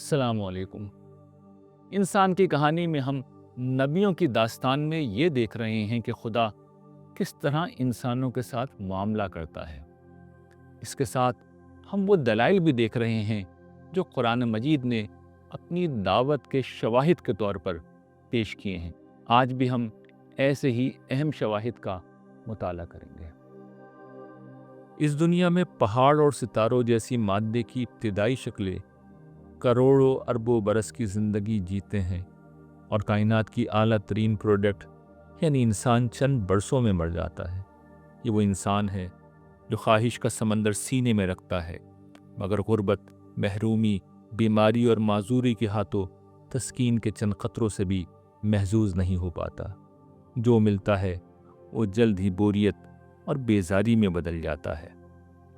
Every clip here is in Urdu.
السلام علیکم۔ انسان کی کہانی میں ہم نبیوں کی داستان میں یہ دیکھ رہے ہیں کہ خدا کس طرح انسانوں کے ساتھ معاملہ کرتا ہے۔ اس کے ساتھ ہم وہ دلائل بھی دیکھ رہے ہیں جو قرآن مجید نے اپنی دعوت کے شواہد کے طور پر پیش کیے ہیں۔ آج بھی ہم ایسے ہی اہم شواہد کا مطالعہ کریں گے۔ اس دنیا میں پہاڑ اور ستاروں جیسی مادے کی ابتدائی شکلیں کروڑوں اربوں برس کی زندگی جیتے ہیں، اور کائنات کی اعلیٰ ترین پروڈکٹ یعنی انسان چند برسوں میں مر جاتا ہے۔ یہ وہ انسان ہے جو خواہش کا سمندر سینے میں رکھتا ہے، مگر غربت، محرومی، بیماری اور معذوری کے ہاتھوں تسکین کے چند قطروں سے بھی محظوظ نہیں ہو پاتا۔ جو ملتا ہے وہ جلد ہی بوریت اور بیزاری میں بدل جاتا ہے۔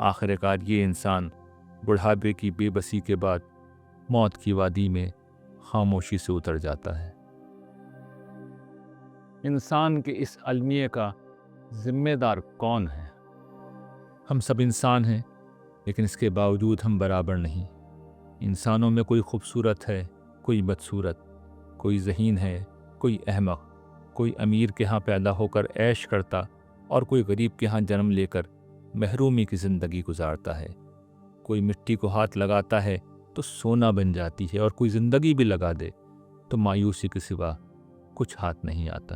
آخر کار یہ انسان بڑھاپے کی بے بسی کے بعد موت کی وادی میں خاموشی سے اتر جاتا ہے۔ انسان کے اس المیہ کا ذمہ دار کون ہے؟ ہم سب انسان ہیں، لیکن اس کے باوجود ہم برابر نہیں۔ انسانوں میں کوئی خوبصورت ہے، کوئی بدصورت، کوئی ذہین ہے، کوئی احمق، کوئی امیر کے ہاں پیدا ہو کر عیش کرتا اور کوئی غریب کے ہاں جنم لے کر محرومی کی زندگی گزارتا ہے۔ کوئی مٹی کو ہاتھ لگاتا ہے تو سونا بن جاتی ہے، اور کوئی زندگی بھی لگا دے تو مایوسی کے سوا کچھ ہاتھ نہیں آتا۔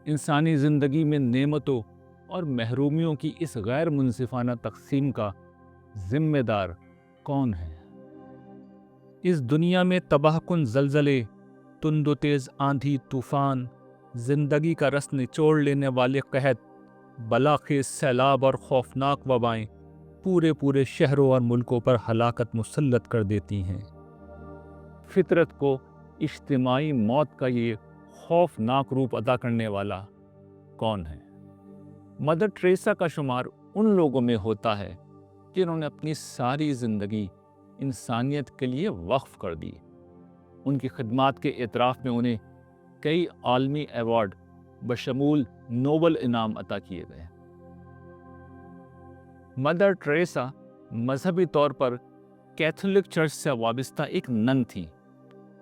انسانی زندگی میں نعمتوں اور محرومیوں کی اس غیر منصفانہ تقسیم کا ذمہ دار کون ہے؟ اس دنیا میں تباہ کن زلزلے، تند و تیز آندھی طوفان، زندگی کا رس نچوڑ لینے والے قحط، بلاخیز سیلاب اور خوفناک وبائیں پورے شہروں اور ملکوں پر ہلاکت مسلط کر دیتی ہیں۔ فطرت کو اجتماعی موت کا یہ خوفناک روپ ادا کرنے والا کون ہے؟ مدر ٹریسا کا شمار ان لوگوں میں ہوتا ہے جنہوں نے اپنی ساری زندگی انسانیت کے لیے وقف کر دی۔ ان کی خدمات کے اعتراف میں انہیں کئی عالمی ایوارڈ بشمول نوبل انعام عطا کیے گئے۔ مدر ٹریسا مذہبی طور پر کیتھولک چرچ سے وابستہ ایک نن تھیں،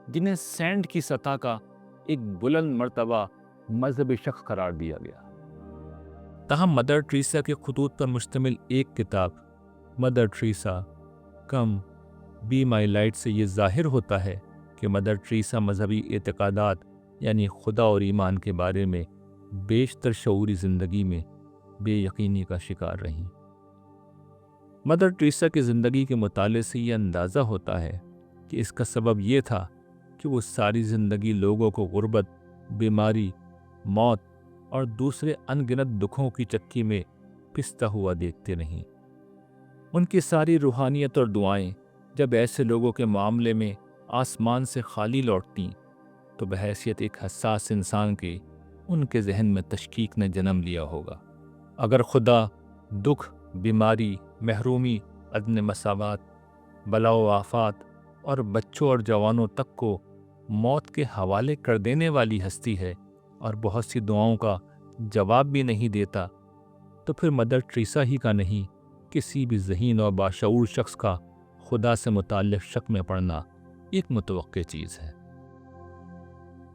جنہیں سینٹ کی سطح کا ایک بلند مرتبہ مذہبی شخص قرار دیا گیا۔ تاہم مدر ٹریسا کے خطوط پر مشتمل ایک کتاب Mother Teresa come be my light سے یہ ظاہر ہوتا ہے کہ مدر ٹریسا مذہبی اعتقادات یعنی خدا اور ایمان کے بارے میں بیشتر شعوری زندگی میں بے یقینی کا شکار رہیں۔ مدر ٹریسا کی زندگی کے مطالعے سے یہ اندازہ ہوتا ہے کہ اس کا سبب یہ تھا کہ وہ ساری زندگی لوگوں کو غربت، بیماری، موت اور دوسرے ان گنت دکھوں کی چکی میں پستا ہوا دیکھتے رہیں۔ ان کی ساری روحانیت اور دعائیں جب ایسے لوگوں کے معاملے میں آسمان سے خالی لوٹتیں تو بحیثیت ایک حساس انسان کے ان کے ذہن میں تشکیک نے جنم لیا ہوگا۔ اگر خدا دکھ، بیماری، محرومی، عدم مساوات، بلا و آفات اور بچوں اور جوانوں تک کو موت کے حوالے کر دینے والی ہستی ہے اور بہت سی دعاؤں کا جواب بھی نہیں دیتا، تو پھر مدر ٹریسا ہی کا نہیں، کسی بھی ذہین اور باشعور شخص کا خدا سے متعلق شک میں پڑنا ایک متوقع چیز ہے۔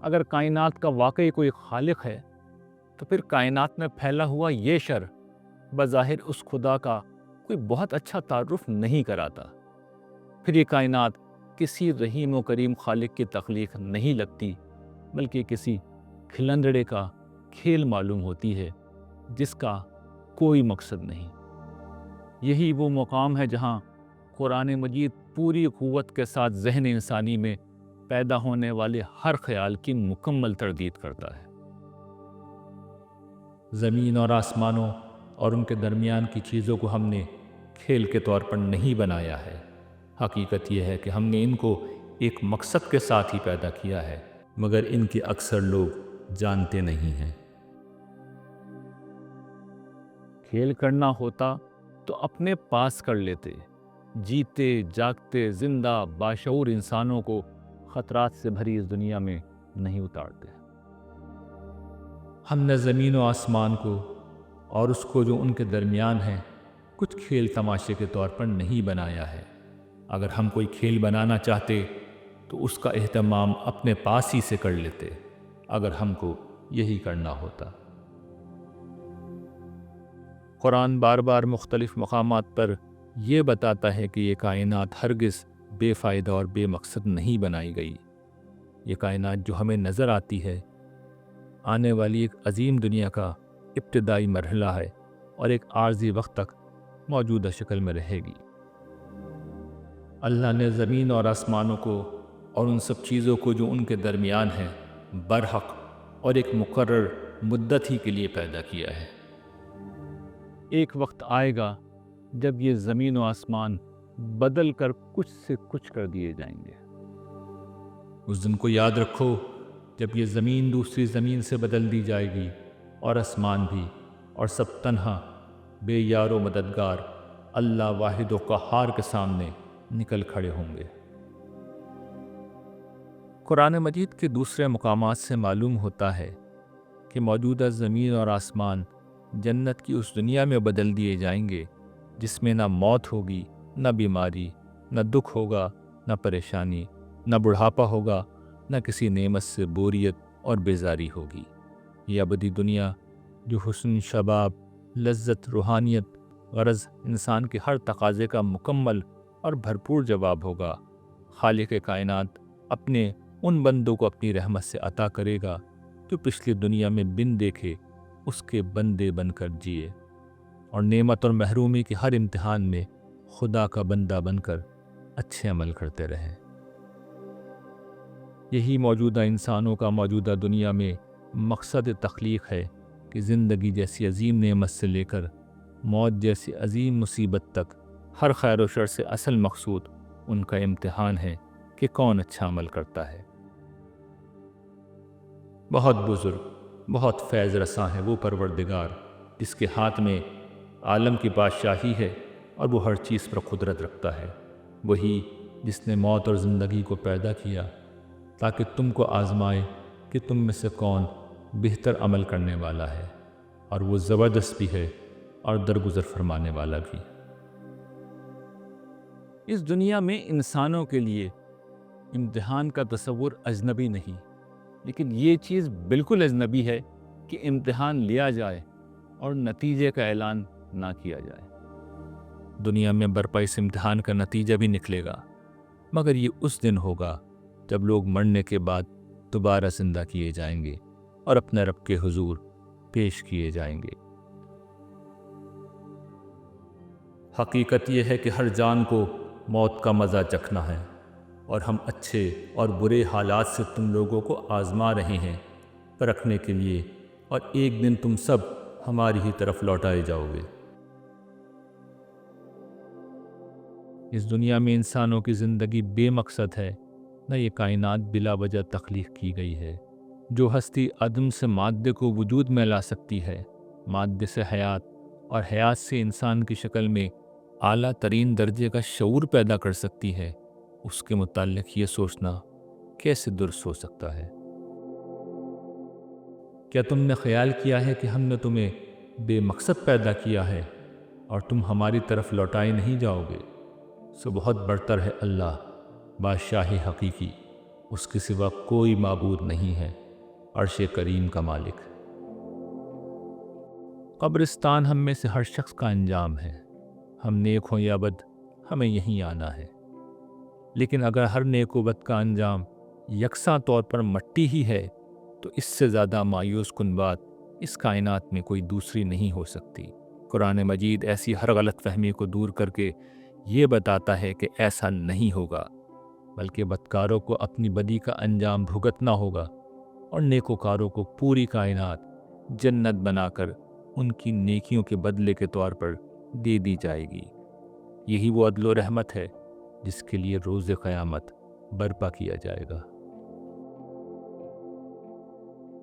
اگر کائنات کا واقعی کوئی خالق ہے تو پھر کائنات میں پھیلا ہوا یہ شر بظاہر اس خدا کا کوئی بہت اچھا تعارف نہیں کراتا۔ پھر یہ کائنات کسی رحیم و کریم خالق کی تخلیق نہیں لگتی، بلکہ کسی کھلندڑے کا کھیل معلوم ہوتی ہے جس کا کوئی مقصد نہیں۔ یہی وہ مقام ہے جہاں قرآن مجید پوری قوت کے ساتھ ذہن انسانی میں پیدا ہونے والے ہر خیال کی مکمل تردید کرتا ہے۔ زمین اور آسمانوں اور ان کے درمیان کی چیزوں کو ہم نے کھیل کے طور پر نہیں بنایا ہے۔ حقیقت یہ ہے کہ ہم نے ان کو ایک مقصد کے ساتھ ہی پیدا کیا ہے، مگر ان کے اکثر لوگ جانتے نہیں ہیں۔ کھیل کرنا ہوتا تو اپنے پاس کر لیتے، جیتے جاگتے زندہ باشعور انسانوں کو خطرات سے بھری اس دنیا میں نہیں اتارتے۔ ہم نے زمین و آسمان کو اور اس کو جو ان کے درمیان ہے کچھ کھیل تماشے کے طور پر نہیں بنایا ہے، اگر ہم کوئی کھیل بنانا چاہتے تو اس کا اہتمام اپنے پاس ہی سے کر لیتے، اگر ہم کو یہی کرنا ہوتا۔ قرآن بار بار مختلف مقامات پر یہ بتاتا ہے کہ یہ کائنات ہرگز بے فائدہ اور بے مقصد نہیں بنائی گئی۔ یہ کائنات جو ہمیں نظر آتی ہے آنے والی ایک عظیم دنیا کا ابتدائی مرحلہ ہے اور ایک عارضی وقت تک موجودہ شکل میں رہے گی۔ اللہ نے زمین اور آسمانوں کو اور ان سب چیزوں کو جو ان کے درمیان ہیں برحق اور ایک مقرر مدت ہی کے لیے پیدا کیا ہے۔ ایک وقت آئے گا جب یہ زمین و آسمان بدل کر کچھ سے کچھ کر دیے جائیں گے۔ اس دن کو یاد رکھو جب یہ زمین دوسری زمین سے بدل دی جائے گی اور آسمان بھی، اور سب تنہا بے یار و مددگار اللہ واحد و قہار کے سامنے نکل کھڑے ہوں گے۔ قرآن مجید کے دوسرے مقامات سے معلوم ہوتا ہے کہ موجودہ زمین اور آسمان جنت کی اس دنیا میں بدل دیے جائیں گے جس میں نہ موت ہوگی، نہ بیماری، نہ دکھ ہوگا، نہ پریشانی، نہ بڑھاپا ہوگا، نہ کسی نعمت سے بوریت اور بیزاری ہوگی۔ یہ ابدی دنیا جو حسن، شباب، لذت، روحانیت، غرض انسان کے ہر تقاضے کا مکمل اور بھرپور جواب ہوگا، خالق کائنات اپنے ان بندوں کو اپنی رحمت سے عطا کرے گا جو پچھلی دنیا میں بن دیکھے اس کے بندے بن کر جیے اور نعمت اور محرومی کے ہر امتحان میں خدا کا بندہ بن کر اچھے عمل کرتے رہے۔ یہی موجودہ انسانوں کا موجودہ دنیا میں مقصد تخلیق ہے کہ زندگی جیسی عظیم نعمت سے لے کر موت جیسی عظیم مصیبت تک ہر خیر و شر سے اصل مقصود ان کا امتحان ہے کہ کون اچھا عمل کرتا ہے۔ بہت بزرگ، بہت فیض رساں ہے وہ پروردگار جس کے ہاتھ میں عالم کی بادشاہی ہے اور وہ ہر چیز پر قدرت رکھتا ہے۔ وہی جس نے موت اور زندگی کو پیدا کیا تاکہ تم کو آزمائے کہ تم میں سے کون بہتر عمل کرنے والا ہے، اور وہ زبردست بھی ہے اور درگزر فرمانے والا بھی۔ اس دنیا میں انسانوں کے لیے امتحان کا تصور اجنبی نہیں، لیکن یہ چیز بالکل اجنبی ہے کہ امتحان لیا جائے اور نتیجے کا اعلان نہ کیا جائے۔ دنیا میں برپا اس امتحان کا نتیجہ بھی نکلے گا، مگر یہ اس دن ہوگا جب لوگ مرنے کے بعد دوبارہ زندہ کیے جائیں گے اور اپنے رب کے حضور پیش کیے جائیں گے۔ حقیقت یہ ہے کہ ہر جان کو موت کا مزہ چکھنا ہے، اور ہم اچھے اور برے حالات سے تم لوگوں کو آزما رہے ہیں پرکھنے کے لیے، اور ایک دن تم سب ہماری ہی طرف لوٹائے جاؤ گے۔ اس دنیا میں انسانوں کی زندگی بے مقصد ہے، نہ یہ کائنات بلا وجہ تخلیق کی گئی ہے۔ جو ہستی عدم سے مادے کو وجود میں لا سکتی ہے، مادے سے حیات اور حیات سے انسان کی شکل میں اعلیٰ ترین درجے کا شعور پیدا کر سکتی ہے، اس کے متعلق یہ سوچنا کیسے درست ہو سکتا ہے؟ کیا تم نے خیال کیا ہے کہ ہم نے تمہیں بے مقصد پیدا کیا ہے اور تم ہماری طرف لوٹائے نہیں جاؤ گے؟ سو بہت برتر ہے اللہ، بادشاہ حقیقی، اس کے سوا کوئی معبود نہیں ہے، عرش کریم کا مالک۔ قبرستان ہم میں سے ہر شخص کا انجام ہے، ہم نیک ہوں یا بد ہمیں یہیں آنا ہے، لیکن اگر ہر نیک و بد کا انجام یکساں طور پر مٹی ہی ہے تو اس سے زیادہ مایوس کن بات اس کائنات میں کوئی دوسری نہیں ہو سکتی۔ قرآن مجید ایسی ہر غلط فہمی کو دور کر کے یہ بتاتا ہے کہ ایسا نہیں ہوگا، بلکہ بدکاروں کو اپنی بدی کا انجام بھگتنا ہوگا اور نیکوکاروں کو پوری کائنات جنت بنا کر ان کی نیکیوں کے بدلے کے طور پر دے دی جائے گی۔ یہی وہ عدل و رحمت ہے جس کے لیے روز قیامت برپا کیا جائے گا۔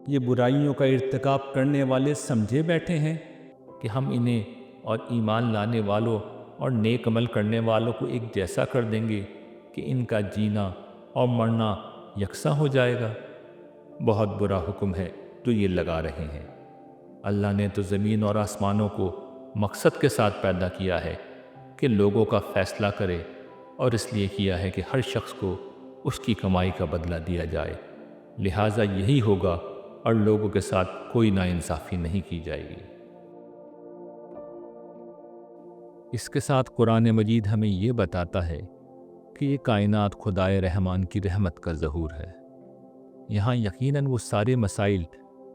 یہ برائیوں کا ارتکاب کرنے والے سمجھے بیٹھے ہیں کہ ہم انہیں اور ایمان لانے والوں اور نیک عمل کرنے والوں کو ایک جیسا کر دیں گے کہ ان کا جینا اور مرنا یکساں ہو جائے گا۔ بہت برا حکم ہے جو یہ لگا رہے ہیں۔ اللہ نے تو زمین اور آسمانوں کو مقصد کے ساتھ پیدا کیا ہے کہ لوگوں کا فیصلہ کرے اور اس لیے کیا ہے کہ ہر شخص کو اس کی کمائی کا بدلہ دیا جائے، لہٰذا یہی ہوگا اور لوگوں کے ساتھ کوئی ناانصافی نہیں کی جائے گی۔ اس کے ساتھ قرآن مجید ہمیں یہ بتاتا ہے کہ یہ کائنات خدائے رحمان کی رحمت کا ظہور ہے۔ یہاں یقیناً وہ سارے مسائل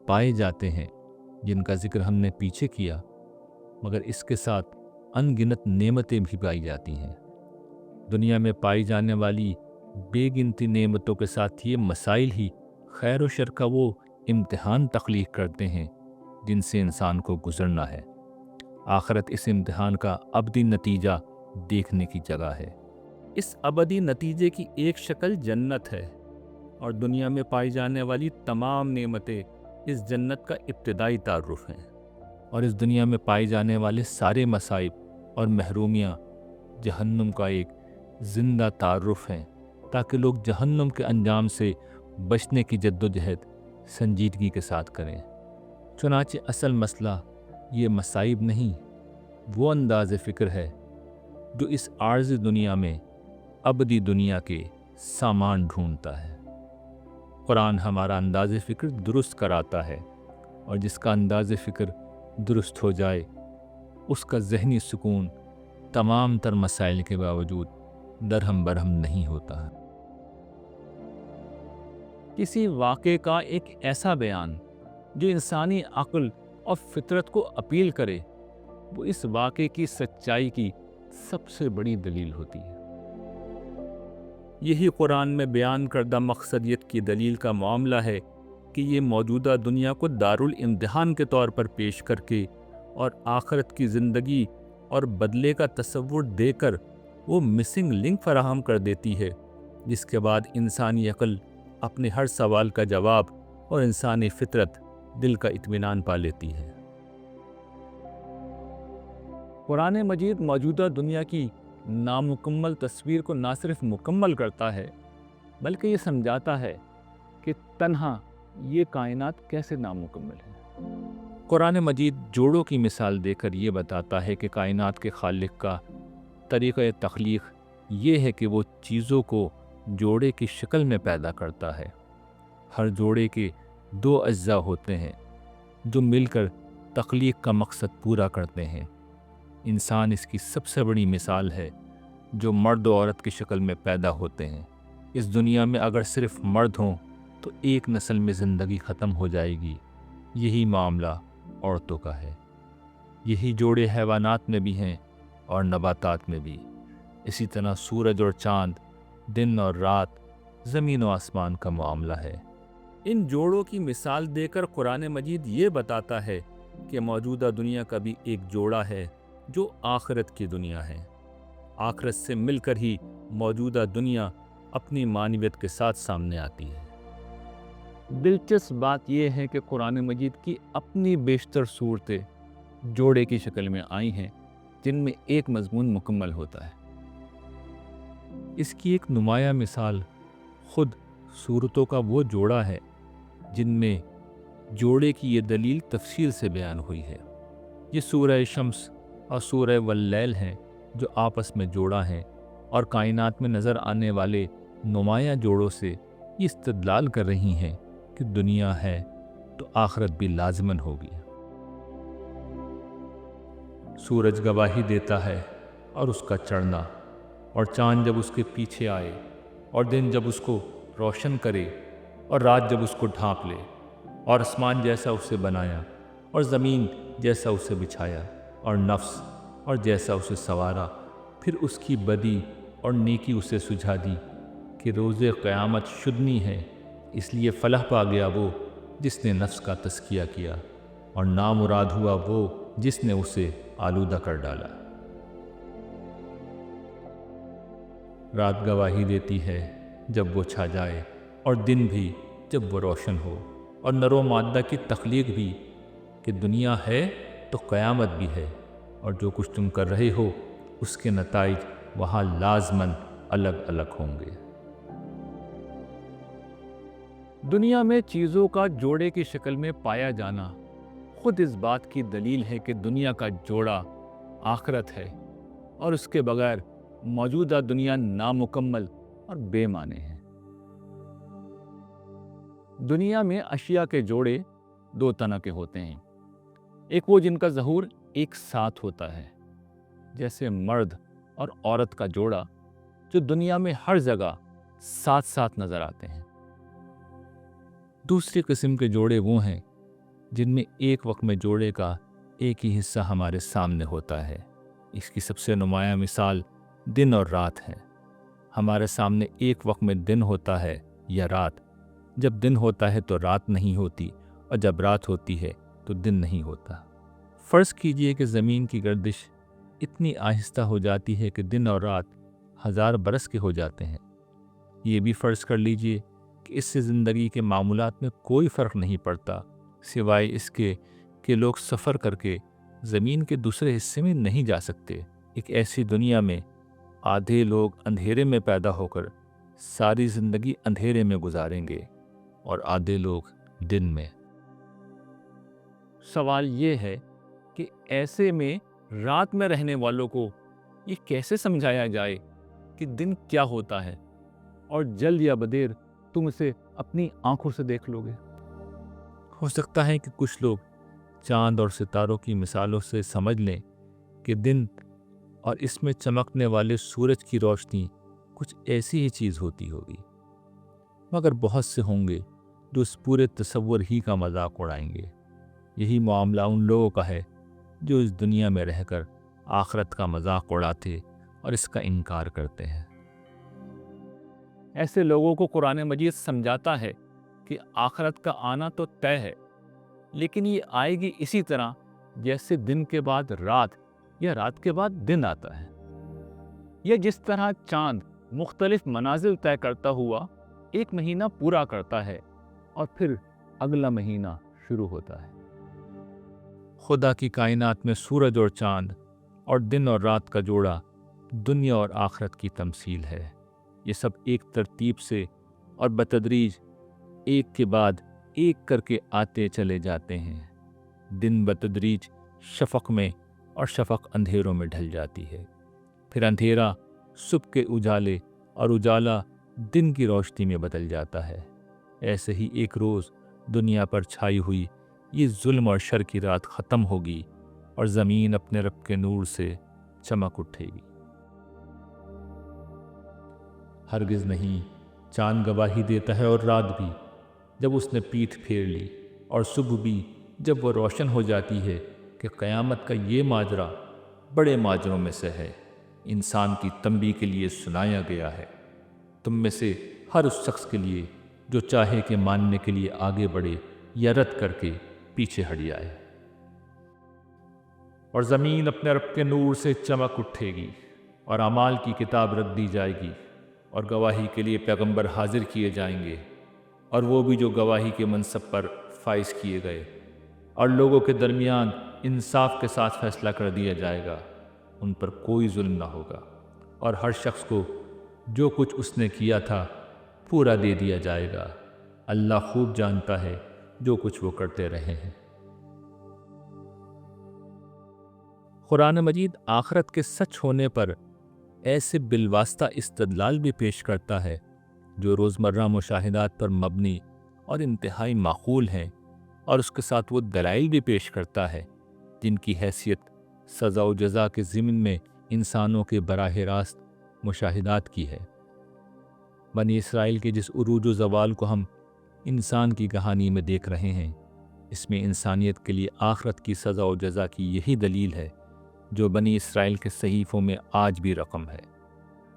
پائے جاتے ہیں جن کا ذکر ہم نے پیچھے کیا، مگر اس کے ساتھ ان گنت نعمتیں بھی پائی جاتی ہیں۔ دنیا میں پائی جانے والی بے گنتی نعمتوں کے ساتھ یہ مسائل ہی خیر و شر کا وہ امتحان تخلیق کرتے ہیں جن سے انسان کو گزرنا ہے۔ آخرت اس امتحان کا ابدی نتیجہ دیکھنے کی جگہ ہے۔ اس ابدی نتیجے کی ایک شکل جنت ہے، اور دنیا میں پائی جانے والی تمام نعمتیں اس جنت کا ابتدائی تعارف ہیں، اور اس دنیا میں پائے جانے والے سارے مصائب اور محرومیاں جہنم کا ایک زندہ تعارف ہیں، تاکہ لوگ جہنم کے انجام سے بچنے کی جد و جہد سنجیدگی کے ساتھ کریں۔ چنانچہ اصل مسئلہ یہ مصائب نہیں، وہ انداز فکر ہے جو اس عارضی دنیا میں ابدی دنیا کے سامان ڈھونڈتا ہے۔ قرآن ہمارا انداز فکر درست کراتا ہے، اور جس کا انداز فکر درست ہو جائے اس کا ذہنی سکون تمام تر مسائل کے باوجود درہم برہم نہیں ہوتا ہے۔ کسی واقعے کا ایک ایسا بیان جو انسانی عقل اور فطرت کو اپیل کرے، وہ اس واقعے کی سچائی کی سب سے بڑی دلیل ہوتی ہے۔ یہی قرآن میں بیان کردہ مقصدیت کی دلیل کا معاملہ ہے کہ یہ موجودہ دنیا کو دارالامتحان کے طور پر پیش کر کے اور آخرت کی زندگی اور بدلے کا تصور دے کر وہ مسنگ لنک فراہم کر دیتی ہے، جس کے بعد انسانی عقل اپنے ہر سوال کا جواب اور انسانی فطرت دل کا اطمینان پا لیتی ہے۔ قرآن مجید موجودہ دنیا کی نامکمل تصویر کو نہ صرف مکمل کرتا ہے، بلکہ یہ سمجھاتا ہے کہ تنہا یہ کائنات کیسے نامکمل ہے۔ قرآن مجید جوڑوں کی مثال دے کر یہ بتاتا ہے کہ کائنات کے خالق کا طریقہ تخلیق یہ ہے کہ وہ چیزوں کو جوڑے کی شکل میں پیدا کرتا ہے۔ ہر جوڑے کے دو اجزاء ہوتے ہیں جو مل کر تخلیق کا مقصد پورا کرتے ہیں۔ انسان اس کی سب سے بڑی مثال ہے، جو مرد و عورت کی شکل میں پیدا ہوتے ہیں۔ اس دنیا میں اگر صرف مرد ہوں تو ایک نسل میں زندگی ختم ہو جائے گی۔ یہی معاملہ عورتوں کا ہے۔ یہی جوڑے حیوانات میں بھی ہیں اور نباتات میں بھی۔ اسی طرح سورج اور چاند، دن اور رات، زمین و آسمان کا معاملہ ہے۔ ان جوڑوں کی مثال دے کر قرآن مجید یہ بتاتا ہے کہ موجودہ دنیا کا بھی ایک جوڑا ہے جو آخرت کی دنیا ہے۔ آخرت سے مل کر ہی موجودہ دنیا اپنی معنویت کے ساتھ سامنے آتی ہے۔ دلچسپ بات یہ ہے کہ قرآن مجید کی اپنی بیشتر صورتیں جوڑے کی شکل میں آئی ہیں جن میں ایک مضمون مکمل ہوتا ہے۔ اس کی ایک نمایاں مثال خود صورتوں کا وہ جوڑا ہے جن میں جوڑے کی یہ دلیل تفصیل سے بیان ہوئی ہے۔ یہ سورہ شمس اور سورہ واللیل ہیں جو آپس میں جوڑا ہیں اور کائنات میں نظر آنے والے نمایاں جوڑوں سے یہ استدلال کر رہی ہیں کہ دنیا ہے تو آخرت بھی لازماً ہوگی۔ سورج گواہی دیتا ہے اور اس کا چڑھنا، اور چاند جب اس کے پیچھے آئے، اور دن جب اس کو روشن کرے، اور رات جب اس کو ڈھانپ لے، اور آسمان جیسا اسے بنایا، اور زمین جیسا اسے بچھایا، اور نفس اور جیسا اسے سنوارا، پھر اس کی بدی اور نیکی اسے سجھا دی کہ روز قیامت شدنی ہے، اس لیے فلاح پا گیا وہ جس نے نفس کا تزکیہ کیا، اور نامراد ہوا وہ جس نے اسے آلودہ کر ڈالا۔ رات گواہی دیتی ہے جب وہ چھا جائے، اور دن بھی جب وہ روشن ہو، اور نر و مادہ کی تخلیق بھی کہ دنیا ہے تو قیامت بھی ہے، اور جو کچھ تم کر رہے ہو اس کے نتائج وہاں لازماً الگ الگ ہوں گے۔ دنیا میں چیزوں کا جوڑے کی شکل میں پایا جانا خود اس بات کی دلیل ہے کہ دنیا کا جوڑا آخرت ہے، اور اس کے بغیر موجودہ دنیا نامکمل اور بے معنی ہے۔ دنیا میں اشیاء کے جوڑے دو طرح کے ہوتے ہیں، ایک وہ جن کا ظہور ایک ساتھ ہوتا ہے، جیسے مرد اور عورت کا جوڑا جو دنیا میں ہر جگہ ساتھ ساتھ نظر آتے ہیں۔ دوسری قسم کے جوڑے وہ ہیں جن میں ایک وقت میں جوڑے کا ایک ہی حصہ ہمارے سامنے ہوتا ہے۔ اس کی سب سے نمایاں مثال دن اور رات ہے۔ ہمارے سامنے ایک وقت میں دن ہوتا ہے یا رات۔ جب دن ہوتا ہے تو رات نہیں ہوتی، اور جب رات ہوتی ہے تو دن نہیں ہوتا۔ فرض کیجئے کہ زمین کی گردش اتنی آہستہ ہو جاتی ہے کہ دن اور رات 1000 برس کے ہو جاتے ہیں۔ یہ بھی فرض کر لیجئے کہ اس سے زندگی کے معمولات میں کوئی فرق نہیں پڑتا، سوائے اس کے کہ لوگ سفر کر کے زمین کے دوسرے حصے میں نہیں جا سکتے۔ ایک ایسی دنیا میں آدھے لوگ اندھیرے میں پیدا ہو کر ساری زندگی اندھیرے میں گزاریں گے اور آدھے لوگ دن میں۔ سوال یہ ہے کہ ایسے میں رات میں رہنے والوں کو یہ کیسے سمجھایا جائے کہ دن کیا ہوتا ہے، اور جلد یا بدیر تم اسے اپنی آنکھوں سے دیکھ لو گے۔ ہو سکتا ہے کہ کچھ لوگ چاند اور ستاروں کی مثالوں سے سمجھ لیں کہ دن اور اس میں چمکنے والے سورج کی روشنی کچھ ایسی ہی چیز ہوتی ہوگی، مگر بہت سے ہوں گے جو اس پورے تصور ہی کا مذاق اڑائیں گے۔ یہی معاملہ ان لوگوں کا ہے جو اس دنیا میں رہ کر آخرت کا مذاق اڑاتے اور اس کا انکار کرتے ہیں۔ ایسے لوگوں کو قرآن مجید سمجھاتا ہے کہ آخرت کا آنا تو طے ہے، لیکن یہ آئے گی اسی طرح جیسے دن کے بعد رات یا رات کے بعد دن آتا ہے، یا جس طرح چاند مختلف منازل طے کرتا ہوا ایک مہینہ پورا کرتا ہے اور پھر اگلا مہینہ شروع ہوتا ہے۔ خدا کی کائنات میں سورج اور چاند اور دن اور رات کا جوڑا دنیا اور آخرت کی تمثیل ہے۔ یہ سب ایک ترتیب سے اور بتدریج ایک کے بعد ایک کر کے آتے چلے جاتے ہیں۔ دن بتدریج شفق میں اور شفق اندھیروں میں ڈھل جاتی ہے، پھر اندھیرا صبح کے اجالے اور اجالا دن کی روشنی میں بدل جاتا ہے۔ ایسے ہی ایک روز دنیا پر چھائی ہوئی یہ ظلم اور شر کی رات ختم ہوگی اور زمین اپنے رب کے نور سے چمک اٹھے گی۔ ہرگز نہیں، چاند گواہی دیتا ہے اور رات بھی جب اس نے پیٹھ پھیر لی، اور صبح بھی جب وہ روشن ہو جاتی ہے، کہ قیامت کا یہ ماجرا بڑے ماجروں میں سے ہے، انسان کی تنبیہ کے لیے سنایا گیا ہے۔ تم میں سے ہر اس شخص کے لیے جو چاہے کہ ماننے کے لیے آگے بڑھے یا رد کر کے پیچھے ہٹ جائے۔ اور زمین اپنے رب کے نور سے چمک اٹھے گی، اور اعمال کی کتاب رکھ دی جائے گی، اور گواہی کے لیے پیغمبر حاضر کیے جائیں گے، اور وہ بھی جو گواہی کے منصب پر فائز کیے گئے، اور لوگوں کے درمیان انصاف کے ساتھ فیصلہ کر دیا جائے گا۔ ان پر کوئی ظلم نہ ہوگا، اور ہر شخص کو جو کچھ اس نے کیا تھا پورا دے دیا جائے گا۔ اللہ خوب جانتا ہے جو کچھ وہ کرتے رہے ہیں۔ قرآن مجید آخرت کے سچ ہونے پر ایسے بالواسطہ استدلال بھی پیش کرتا ہے جو روزمرہ مشاہدات پر مبنی اور انتہائی معقول ہیں، اور اس کے ساتھ وہ دلائل بھی پیش کرتا ہے جن کی حیثیت سزا و جزا کے ضمن میں انسانوں کے براہ راست مشاہدات کی ہے۔ بنی اسرائیل کے جس عروج و زوال کو ہم انسان کی کہانی میں دیکھ رہے ہیں، اس میں انسانیت کے لیے آخرت کی سزا و جزا کی یہی دلیل ہے جو بنی اسرائیل کے صحیفوں میں آج بھی رقم ہے۔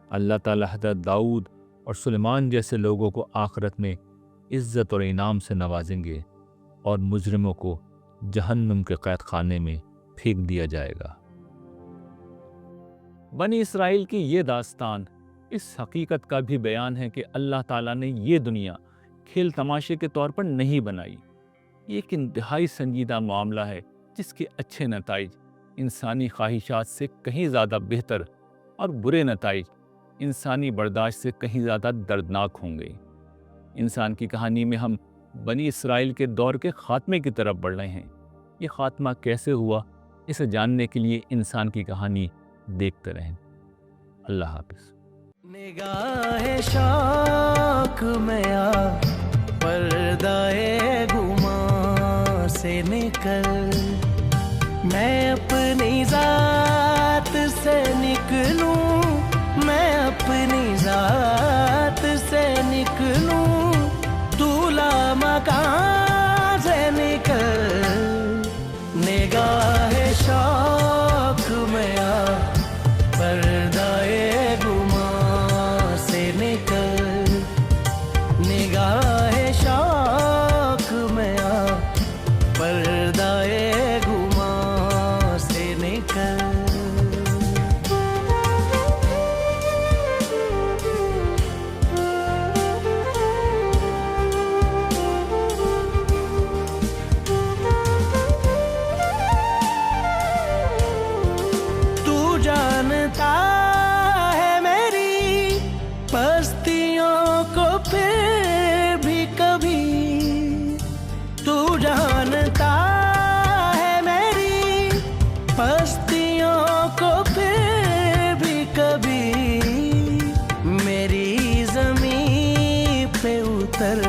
اللہ تعالیٰ حضرت داؤد اور سلیمان جیسے لوگوں کو آخرت میں عزت اور انعام سے نوازیں گے، اور مجرموں کو جہنم کے قید خانے میں پھینک دیا جائے گا۔ بنی اسرائیل کی یہ داستان اس حقیقت کا بھی بیان ہے کہ اللہ تعالیٰ نے یہ دنیا کھیل تماشے کے طور پر نہیں بنائی۔ یہ ایک انتہائی سنجیدہ معاملہ ہے جس کے اچھے نتائج انسانی خواہشات سے کہیں زیادہ بہتر، اور برے نتائج انسانی برداشت سے کہیں زیادہ دردناک ہوں گے۔ انسان کی کہانی میں ہم بنی اسرائیل کے دور کے خاتمے کی طرف بڑھ رہے ہیں۔ یہ خاتمہ کیسے ہوا، اسے جاننے کے لیے انسان کی کہانی دیکھتے رہیں۔ اللہ حافظ. نگاہ شوق میں آ پردائے گماں سے نکل، میں اپنی ذات سے نکلوں، میں اپنی ذات سے نکلوں، تو لامکان سے نکل. نگاہ شوق میں آ پردائے گماں سے نکل، نگاہ شوق میں آ پردائے گماں سے نکل. جانتا ہے میری پستیوں کو پھر بھی کبھی، تو جانتا ہے میری پستیوں کو پھر بھی کبھی. میری زمین پہ اتر،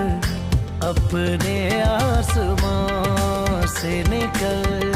اپنے آسمان سے نکل،